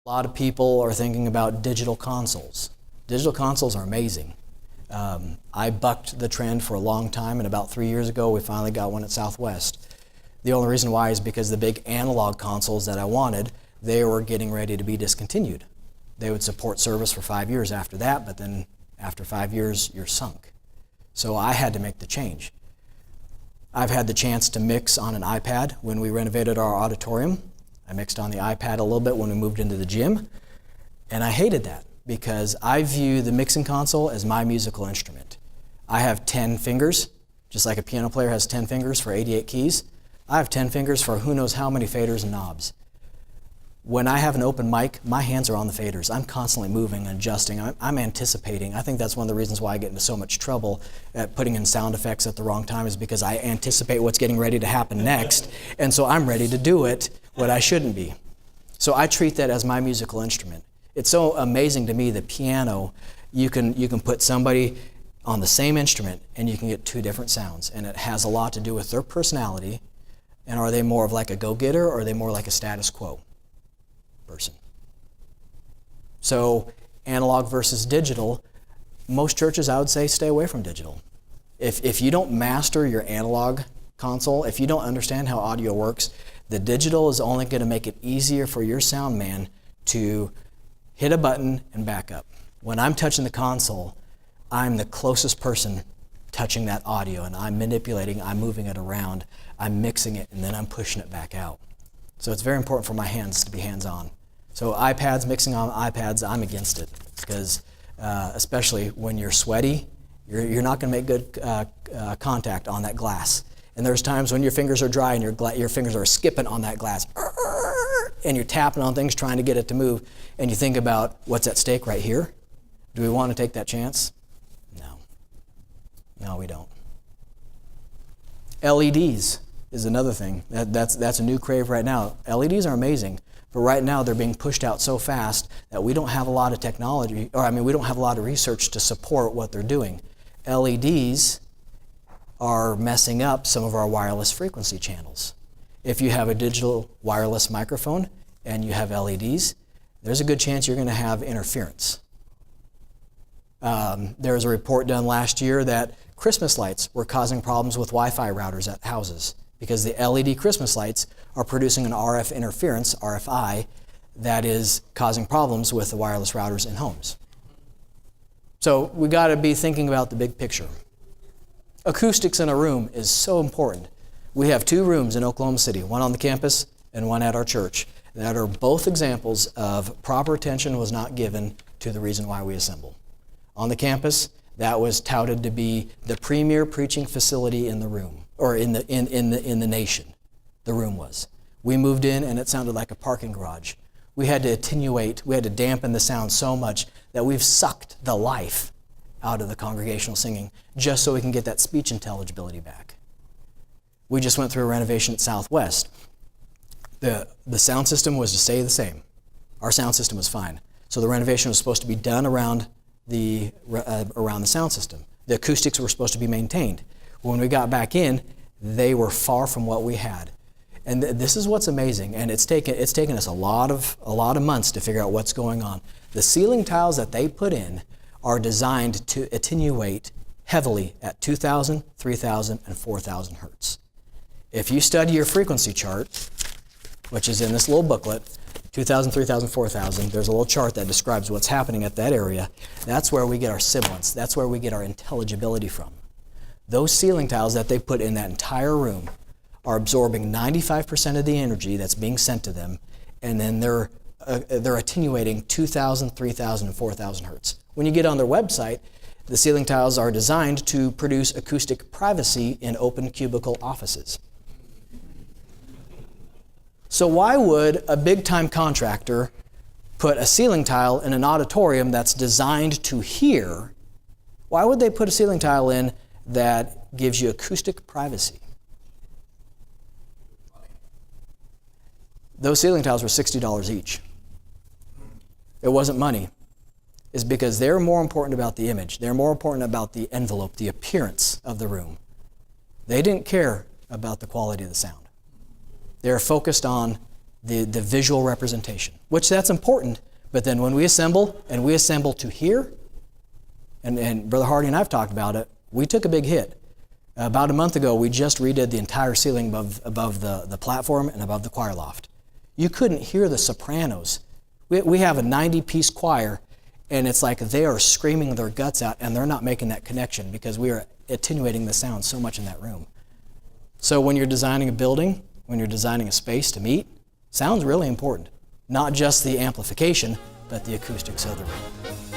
A lot of people are thinking about digital consoles. Digital consoles are amazing. I bucked the trend for a long time, and about 3 years ago, we finally got one at Southwest. The only reason why is because the big analog consoles that I wanted, they were getting ready to be discontinued. They would support service for 5 years after that, but then after 5 years, you're sunk. So I had to make the change. I've had the chance to mix on an iPad when we renovated our auditorium. I mixed on the iPad a little bit when we moved into the gym, and I hated that because I view the mixing console as my musical instrument. I have 10 fingers, just like a piano player has 10 fingers for 88 keys. I have 10 fingers for who knows how many faders and knobs. When I have an open mic, my hands are on the faders. I'm constantly moving and adjusting. I'm anticipating. I think that's one of the reasons why I get into so much trouble at putting in sound effects at the wrong time, is because I anticipate what's getting ready to happen next, and so I'm ready to do it when I shouldn't be. So I treat that as my musical instrument. It's so amazing to me, the piano, you can put somebody on the same instrument and you can get two different sounds, and it has a lot to do with their personality, and are they more of like a go-getter or are they more like a status quo person? So analog versus digital, most churches I would say stay away from digital. If you don't master your analog console, if you don't understand how audio works, the digital is only going to make it easier for your sound man to hit a button and back up. When I'm touching the console, I'm the closest person touching that audio, and I'm manipulating, I'm moving it around, I'm mixing it, and then I'm pushing it back out. So it's very important for my hands to be hands-on. So iPads, mixing on iPads, I'm against it, because especially when you're sweaty, you're not going to make good contact on that glass. And there's times when your fingers are dry and your fingers are skipping on that glass, and you're tapping on things trying to get it to move, and you think about what's at stake right here. Do we want to take that chance? No. No, we don't. LEDs is another thing. That's a new crave right now. LEDs are amazing, but right now they're being pushed out so fast that we don't have a lot of technology, we don't have a lot of research to support what they're doing. LEDs are messing up some of our wireless frequency channels. If you have a digital wireless microphone and you have LEDs, there's a good chance you're going to have interference. There was a report done last year that Christmas lights were causing problems with Wi-Fi routers at houses because the LED Christmas lights are producing an RF interference, RFI, that is causing problems with the wireless routers in homes. So we got to be thinking about the big picture. Acoustics in a room is so important. We have 2 rooms in Oklahoma City, one on the campus and one at our church, that are both examples of proper attention was not given to the reason why we assemble. On the campus, that was touted to be the premier preaching facility in the room, or in the nation. The room was. We moved in and it sounded like a parking garage. We had to attenuate, we had to dampen the sound so much that we've sucked the life out of the congregational singing just so we can get that speech intelligibility back. We just went through a renovation at Southwest. The sound system was to stay the same. Our sound system was fine. So the renovation was supposed to be done around the sound system. The acoustics were supposed to be maintained. When we got back in, they were far from what we had. And this is what's amazing, and it's taken us a lot of months to figure out what's going on. The ceiling tiles that they put in are designed to attenuate heavily at 2,000, 3,000, and 4,000 hertz. If you study your frequency chart, which is in this little booklet, 2,000, 3,000, 4,000, there's a little chart that describes what's happening at that area. That's where we get our sibilance. That's where we get our intelligibility from. Those ceiling tiles that they put in that entire room are absorbing 95% of the energy that's being sent to them, and then they're attenuating 2,000, 3,000, and 4,000 hertz. When you get on their website, the ceiling tiles are designed to produce acoustic privacy in open cubicle offices. So why would a big-time contractor put a ceiling tile in an auditorium that's designed to hear? Why would they put a ceiling tile in that gives you acoustic privacy? Those ceiling tiles were $60 each. It wasn't money. It's because they're more important about the image. They're more important about the envelope, the appearance of the room. They didn't care about the quality of the sound. They're focused on the visual representation, which that's important. But then when we assemble, and we assemble to here, and Brother Hardy and I have talked about it, we took a big hit. About a month ago, we just redid the entire ceiling above the platform and above the choir loft. You couldn't hear the sopranos. We have a 90-piece choir, and it's like they are screaming their guts out, and they're not making that connection because we are attenuating the sound so much in that room. So when you're designing a building, when you're designing a space to meet, sound's really important. Not just the amplification, but the acoustics of the room.